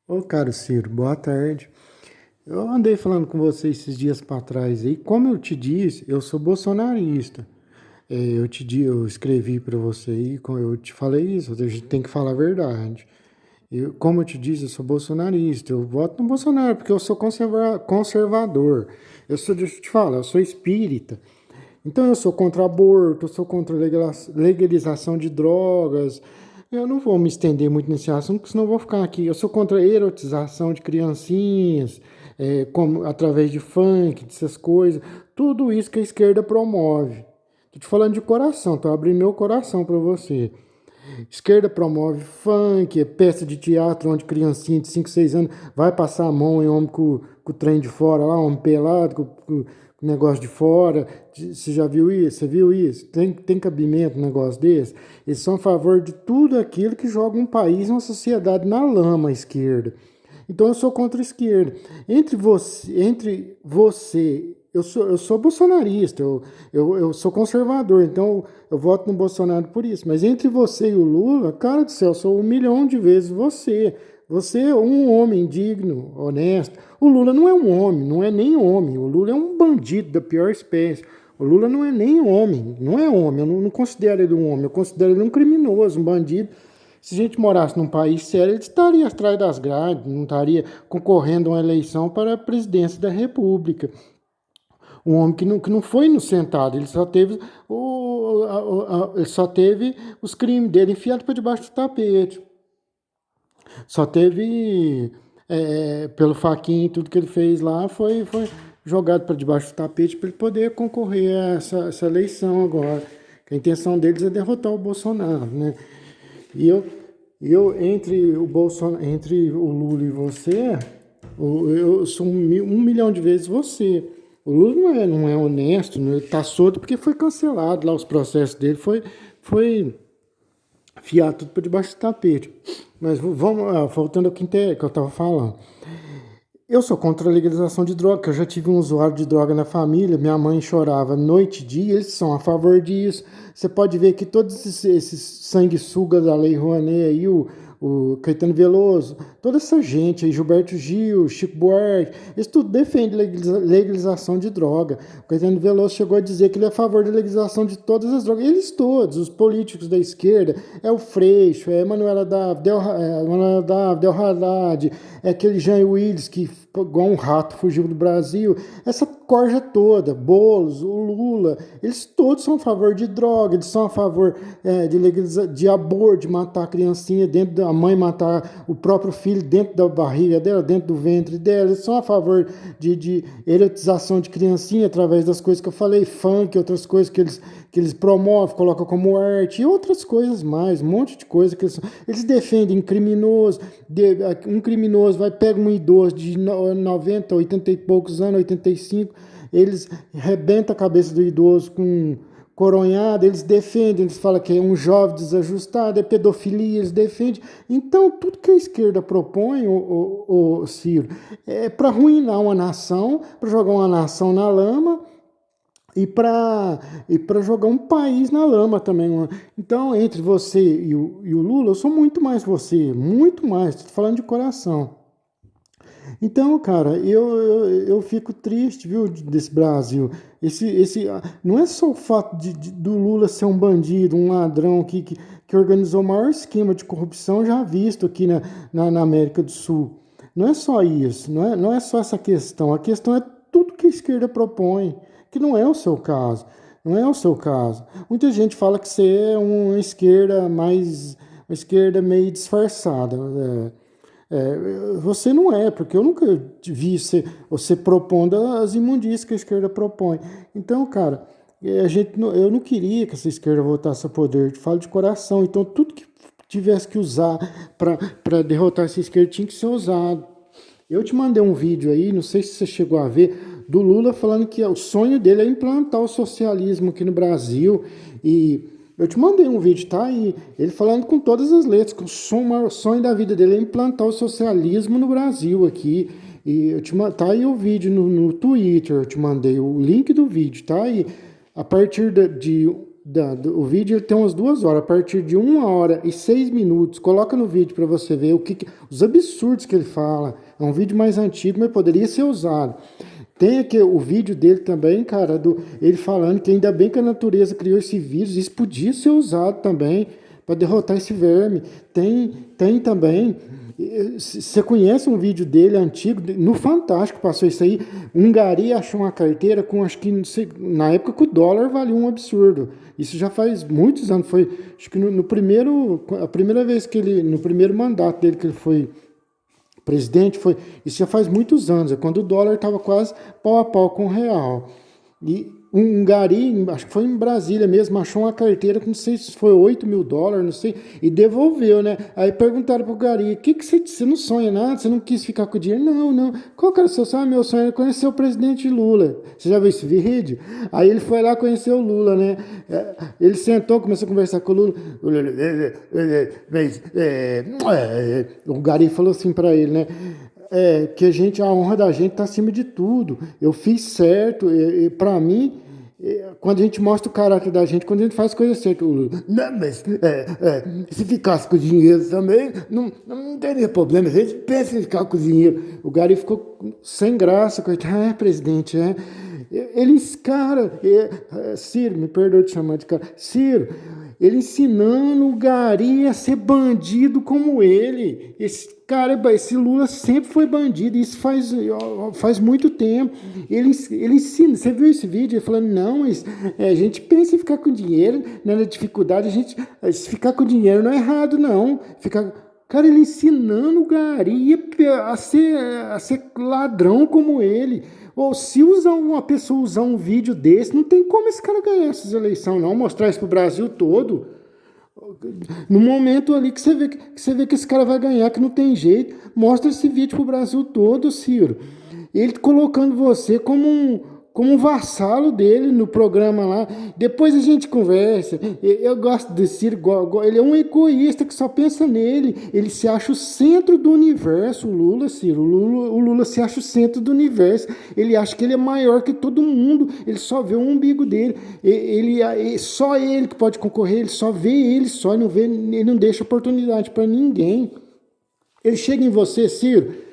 Ô, caro Ciro, boa tarde. Eu andei falando com você esses dias para trás aí. Como eu te disse, eu sou bolsonarista. Eu escrevi para você aí, como eu te falei isso, a gente tem que falar a verdade. Como eu te disse, eu sou bolsonarista. Eu voto no Bolsonaro porque eu sou conservador. Deixa eu te falar, eu sou espírita. Então eu sou contra aborto, eu sou contra legalização de drogas. Eu não vou me estender muito nesse assunto, porque senão eu vou ficar aqui. Eu sou contra a erotização de criancinhas, através de funk, dessas coisas. Tudo isso que a esquerda promove. Tô te falando de coração, tô abrindo meu coração para você. Esquerda promove funk, peça de teatro onde criancinha de 5, 6 anos vai passar a mão em homem com o trem de fora lá, homem pelado, com o negócio de fora. Você já viu isso? Você viu isso? Tem cabimento um negócio desse? Eles são a favor de tudo aquilo que joga um país, uma sociedade na lama, a esquerda. Então eu sou contra a esquerda. Entre você, eu sou bolsonarista, eu sou conservador, então eu voto no Bolsonaro por isso. Mas entre você e o Lula, cara do céu, eu sou 1 milhão de vezes você. Você é um homem digno, honesto. O Lula não é um homem, não é nem homem. O Lula é um bandido da pior espécie. O Lula não é nem homem, não é homem. Eu não considero ele um homem, eu considero ele um criminoso, um bandido. Se a gente morasse num país sério, ele estaria atrás das grades, não estaria concorrendo a uma eleição para a presidência da República. Um homem que não foi inocentado, ele só teve, ele só teve os crimes dele enfiados para debaixo do tapete. Só teve, pelo faquinho e tudo que ele fez lá, foi jogado para debaixo do tapete para ele poder concorrer a essa eleição agora. A intenção deles é derrotar o Bolsonaro, né? E eu entre o Lula e você, eu sou 1 milhão de vezes você. O Lula não é honesto, ele tá solto porque foi cancelado lá, os processos dele foi fiado tudo para debaixo do tapete. Mas vamos, voltando ao que eu estava falando. Eu sou contra a legalização de droga, que eu já tive um usuário de droga na família, minha mãe chorava noite e dia, eles são a favor disso. Você pode ver que todos esses sanguessugas da Lei Rouanet aí, o Caetano Veloso, toda essa gente aí, Gilberto Gil, Chico Buarque, eles tudo defendem legalização de droga. O Caetano Veloso chegou a dizer que ele é a favor da legalização de todas as drogas. Eles todos, os políticos da esquerda, é o Freixo, é Manuela Dávila, Del Haddad, é aquele Jean Willis que igual um rato fugiu do Brasil, essa corja toda, Boulos, o Lula, eles todos são a favor de droga, eles são a favor de aborto, de matar a criancinha dentro da mãe, matar o próprio filho dentro da barriga dela, dentro do ventre dela, eles são a favor de erotização de criancinha através das coisas que eu falei, funk, outras coisas que eles promovem, colocam como arte, e outras coisas mais, um monte de coisa que eles defendem criminoso, um criminoso pega um idoso de 90, 80 e poucos anos, 85, eles rebentam a cabeça do idoso com coronhada, eles defendem, eles falam que é um jovem desajustado, é pedofilia, eles defendem. Então, tudo que a esquerda propõe, o Ciro, é para arruinar uma nação, para jogar uma nação na lama, e para jogar um país na lama também. Então, entre você e o Lula, eu sou muito mais você, muito mais, estou falando de coração. Então, cara, eu fico triste, viu, desse Brasil. Não é só o fato do Lula ser um bandido, um ladrão que organizou o maior esquema de corrupção já visto aqui na América do Sul. Não é só isso, não é só essa questão. A questão é tudo que a esquerda propõe, que não é o seu caso. Não é o seu caso. Muita gente fala que você é uma esquerda meio disfarçada. Você não é, porque eu nunca vi você propondo as imundícias que a esquerda propõe. Então, cara, eu não queria que essa esquerda voltasse a poder, te falo de coração. Então, tudo que tivesse que usar para derrotar essa esquerda tinha que ser usado. Eu te mandei um vídeo aí, não sei se você chegou a ver, do Lula falando que o sonho dele é implantar o socialismo aqui no Brasil. E eu te mandei um vídeo, tá aí, ele falando com todas as letras, que o maior sonho da vida dele é implantar o socialismo no Brasil aqui. E tá aí o vídeo no Twitter, eu te mandei o link do vídeo, tá aí. A partir O vídeo ele tem umas 2 horas, a partir de 1 hora e 6 minutos. Coloca no vídeo para você ver os absurdos que ele fala. É um vídeo mais antigo, mas poderia ser usado. Tem aqui o vídeo dele também, cara, ele falando que ainda bem que a natureza criou esse vírus, isso podia ser usado também para derrotar esse verme. Tem também. Você conhece um vídeo dele antigo, no Fantástico passou isso aí. Um gari achou uma carteira com, acho que, não sei, na época que o dólar valia um absurdo. Isso já faz muitos anos. Foi, acho que a primeira vez que ele, no primeiro mandato dele que ele foi presidente, isso já faz muitos anos, é quando o dólar estava quase pau a pau com o real. E um gari, acho que foi em Brasília mesmo, achou uma carteira que não sei se foi $8.000, não sei, e devolveu, né? Aí perguntaram pro gari, o que você não sonha nada? Você não quis ficar com o dinheiro? Não. Qual que era o seu sonho? Meu sonho era conhecer o presidente Lula. Você já viu esse vídeo? Aí ele foi lá conhecer o Lula, né? Ele sentou, começou a conversar com o Lula. O gari falou assim para ele, né? Que a honra da gente está acima de tudo. Eu fiz certo, para mim, quando a gente mostra o caráter da gente, quando a gente faz coisa certa, não, mas se ficasse com o dinheiro também, não teria problema, a gente pensa em ficar com o dinheiro. O Gari ficou sem graça, coitado, presidente, Ciro, me perdoa de chamar de cara, Ciro, ele ensinando o Gari a ser bandido como ele. Esse Lula sempre foi bandido, isso faz muito tempo. Ele ensina, você viu esse vídeo? Ele falando, não, a gente pensa em ficar com dinheiro, na dificuldade, se ficar com dinheiro não é errado, não. Cara, ele ensinando o Gari a ser ladrão como ele. Ou se uma pessoa usar um vídeo desse, não tem como esse cara ganhar essas eleições, não. Mostrar isso pro Brasil todo. No momento ali que você vê que esse cara vai ganhar, que não tem jeito, mostra esse vídeo pro Brasil todo, Ciro. Ele colocando você como um vassalo dele no programa lá. Depois a gente conversa. Eu gosto do Ciro, ele é um egoísta que só pensa nele. Ele se acha o centro do universo, o Lula, Ciro. O Lula se acha o centro do universo. Ele acha que ele é maior que todo mundo. Ele só vê o umbigo dele. Só ele que pode concorrer. Ele só vê ele, ele não deixa oportunidade para ninguém. Ele chega em você, Ciro.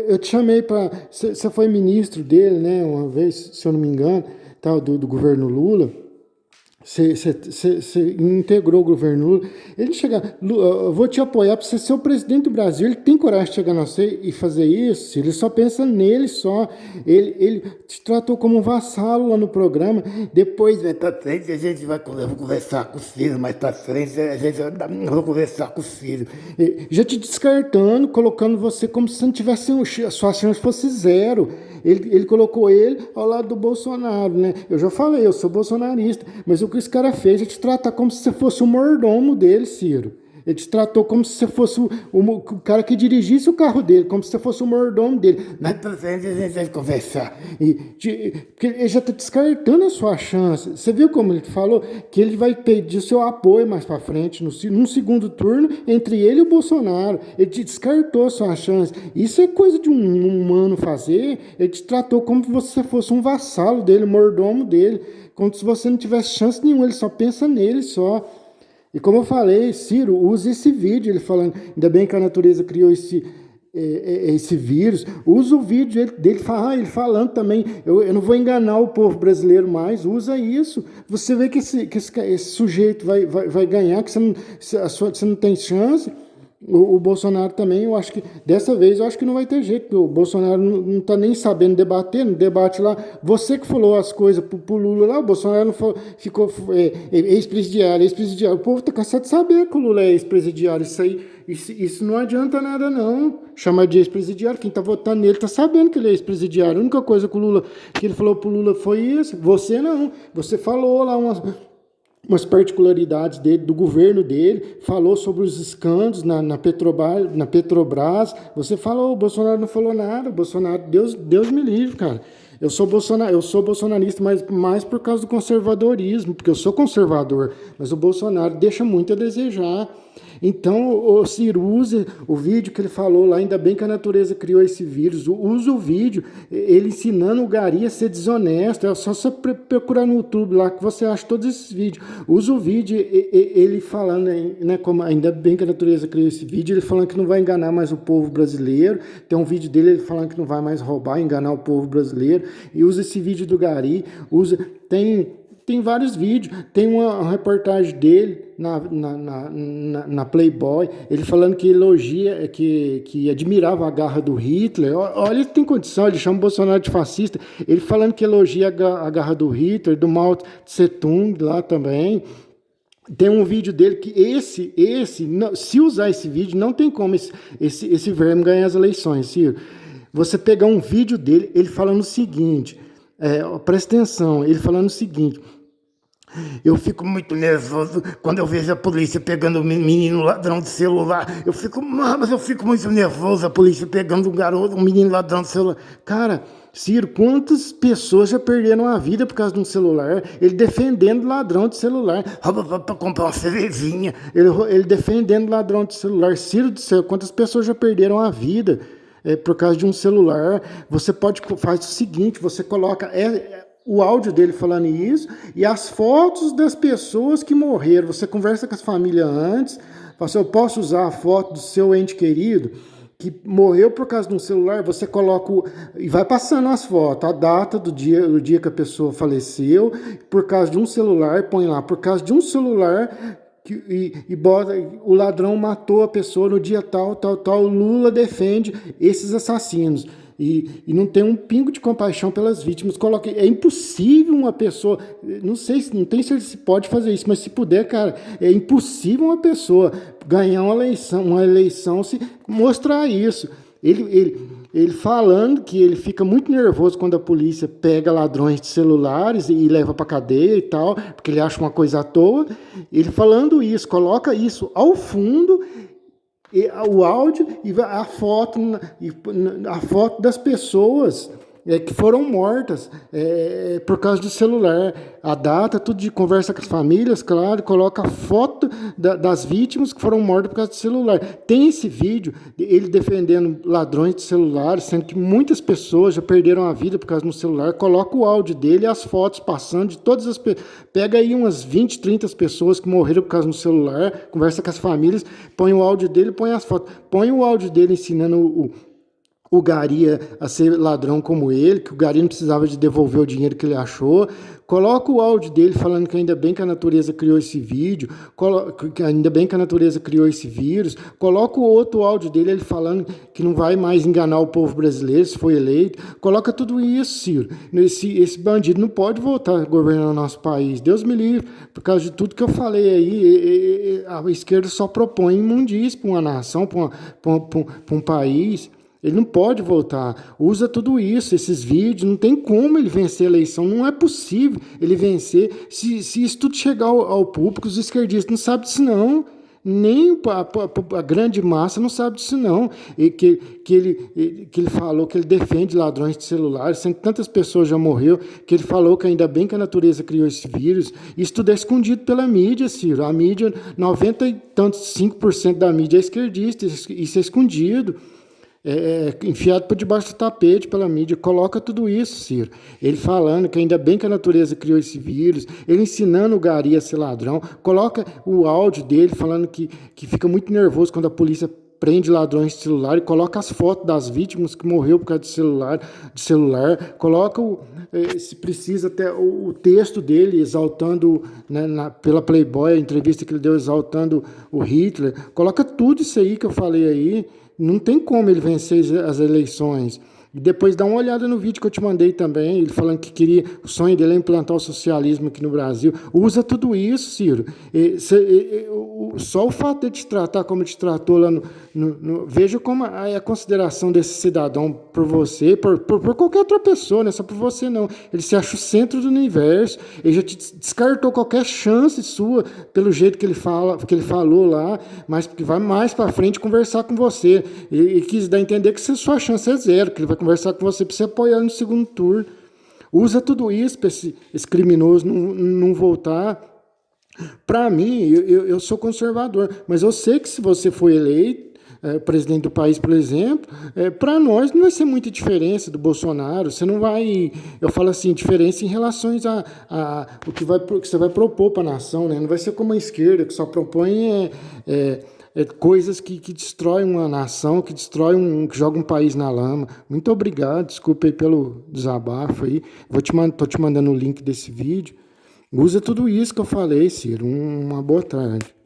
Eu te chamei para. Você foi ministro dele, né? Uma vez, se eu não me engano, tal, do governo Lula. Você integrou o governo Lula. Ele chega, eu vou te apoiar para você ser o presidente do Brasil. Ele tem coragem de chegar na você e fazer isso? Ele só pensa nele só. Ele te tratou como um vassalo lá no programa. Depois, mais pra frente, a gente vai conversar com o filho. Mais pra frente, vou conversar com o filho. Já te descartando, colocando você como se não tivesse a sua chance fosse zero. Ele colocou ele ao lado do Bolsonaro, né? Eu já falei, eu sou bolsonarista, mas o que esse cara fez é te tratar como se você fosse o mordomo dele, Ciro. Ele te tratou como se você fosse o cara que dirigisse o carro dele, como se você fosse o mordomo dele. Mas pra frente a gente vai conversar. Ele já está descartando a sua chance. Você viu como ele falou? Que ele vai pedir o seu apoio mais para frente, num segundo turno, entre ele e o Bolsonaro. Ele te descartou a sua chance. Isso é coisa de um humano fazer. Ele te tratou como se você fosse um vassalo dele, um mordomo dele. Como se você não tivesse chance nenhuma. Ele só pensa nele só. E como eu falei, Ciro, use esse vídeo, ele falando, ainda bem que a natureza criou esse vírus, usa o vídeo dele ele falando também, eu não vou enganar o povo brasileiro mais, usa isso, você vê que esse sujeito vai ganhar, que você não tem chance. O Bolsonaro também, eu acho que dessa vez eu acho que não vai ter jeito, porque o Bolsonaro não tá nem sabendo debater, no debate lá, você que falou as coisas pro Lula lá, o Bolsonaro não falou, ficou ex-presidiário, o povo tá cansado de saber que o Lula é ex-presidiário, isso não adianta nada não, chamar de ex-presidiário, quem tá votando nele tá sabendo que ele é ex-presidiário, a única coisa que ele falou pro Lula foi isso, você não, você falou lá umas particularidades dele, do governo dele, falou sobre os escândalos na Petrobras, você falou, o Bolsonaro não falou nada, o Bolsonaro, Deus me livre, cara. Eu sou bolsonarista, mas mais por causa do conservadorismo, porque eu sou conservador, mas o Bolsonaro deixa muito a desejar. Então, o Ciro, use o vídeo que ele falou lá, ainda bem que a natureza criou esse vírus. Usa o vídeo, ele ensinando o gari a ser desonesto. É só você procurar no YouTube lá que você acha todos esses vídeos. Usa o vídeo, ele falando, né, como ainda bem que a natureza criou esse vídeo, ele falando que não vai enganar mais o povo brasileiro. Tem um vídeo dele ele falando que não vai mais roubar, enganar o povo brasileiro. E usa esse vídeo do gari, tem vários vídeos, tem uma reportagem dele na Playboy, ele falando que elogia, que admirava a garra do Hitler. Olha, ele tem condição, ele chama o Bolsonaro de fascista, ele falando que elogia a garra do Hitler, do Mao Tse Tung lá também. Tem um vídeo dele que se usar esse vídeo, não tem como esse verme ganhar as eleições, Ciro. Você pegar um vídeo dele, ele falando o seguinte, presta atenção, ele falando o seguinte: eu fico muito nervoso quando eu vejo a polícia pegando um menino ladrão de celular. Mas eu fico muito nervoso, a polícia pegando um menino ladrão de celular. Cara, Ciro, quantas pessoas já perderam a vida por causa de um celular? Ele defendendo ladrão de celular. Rouba pra comprar uma cervejinha. Ele defendendo ladrão de celular. Ciro do céu, quantas pessoas já perderam a vida por causa de um celular? Você faz o seguinte, você coloca o áudio dele falando isso e as fotos das pessoas que morreram. Você conversa com as famílias antes, fala assim: eu posso usar a foto do seu ente querido que morreu por causa de um celular? Você coloca e vai passando as fotos, a data do dia que a pessoa faleceu, por causa de um celular, põe lá, por causa de um celular, e bota, o ladrão matou a pessoa no dia tal, o Lula defende esses assassinos. E não tem um pingo de compaixão pelas vítimas. É impossível uma pessoa, não sei se pode fazer isso, mas se puder, cara, é impossível uma pessoa ganhar uma eleição se mostrar isso. Ele falando que ele fica muito nervoso quando a polícia pega ladrões de celulares e leva para cadeia e tal, porque ele acha uma coisa à toa. Ele falando isso, coloca isso ao fundo, o áudio e a foto das pessoas que foram mortas por causa do celular, a data, tudo, de conversa com as famílias, claro, coloca a foto das vítimas que foram mortas por causa do celular. Tem esse vídeo, ele defendendo ladrões de celulares, sendo que muitas pessoas já perderam a vida por causa do celular. Coloca o áudio dele e as fotos passando de todas as pessoas. Pega aí umas 20, 30 pessoas que morreram por causa do celular, conversa com as famílias, põe o áudio dele, põe as fotos. Põe o áudio dele ensinando o gari a ser ladrão como ele, que o gari não precisava de devolver o dinheiro que ele achou. Coloca o áudio dele falando que ainda bem que a natureza criou esse vídeo, ainda bem que a natureza criou esse vírus. Coloca o outro áudio dele, ele falando que não vai mais enganar o povo brasileiro se for eleito. Coloca tudo isso, Ciro. Esse bandido não pode voltar a governar o nosso país. Deus me livre, por causa de tudo que eu falei aí. A esquerda só propõe imundície para uma nação, para um país. Ele não pode voltar. Usa tudo isso, esses vídeos. Não tem como ele vencer a eleição. Não é possível ele vencer. Se isso tudo chegar ao público, os esquerdistas não sabem disso, não. Nem a grande massa não sabe disso, não. Que ele falou que ele defende ladrões de celulares, sendo que tantas pessoas já morreram, que ele falou que ainda bem que a natureza criou esse vírus. Isso tudo é escondido pela mídia, Ciro. A mídia, 90 e tantos, 5% da mídia é esquerdista. Isso é escondido. Enfiado por debaixo do tapete pela mídia. Coloca tudo isso, Ciro. Ele falando que ainda bem que a natureza criou esse vírus, ele ensinando o gari a ser ladrão. Coloca o áudio dele falando que fica muito nervoso quando a polícia prende ladrões de celular, e coloca as fotos das vítimas que morreu por causa de celular. Coloca, se precisa, até o texto dele exaltando, né, pela Playboy, a entrevista que ele deu exaltando o Hitler. Coloca tudo isso aí que eu falei aí. Não tem como ele vencer as eleições. E depois dá uma olhada no vídeo que eu te mandei também, ele falando que o sonho dele é implantar o socialismo aqui no Brasil. Usa tudo isso, Ciro. Só o fato de te tratar como te tratou lá veja como é a consideração desse cidadão por você, por qualquer outra pessoa, não é só por você, não. Ele se acha o centro do universo, ele já te descartou qualquer chance sua pelo jeito que ele falou lá, mas que vai mais para frente conversar com você. E quis dar a entender que sua chance é zero, que ele vai conversar com você para você apoiar no segundo turno. Usa tudo isso para esse criminoso não voltar. Para mim, eu sou conservador, mas eu sei que se você for eleito presidente do país, por exemplo, para nós não vai ser muita diferença do Bolsonaro. Você não vai, eu falo assim, diferença em relação a o que, que você vai propor para a nação, né? Não vai ser como a esquerda, que só propõe coisas que destroem uma nação, que destrói que joga um país na lama. Muito obrigado, desculpa aí pelo desabafo aí. Tô te mandando o link desse vídeo. Usa tudo isso que eu falei, Ciro. Uma boa tarde.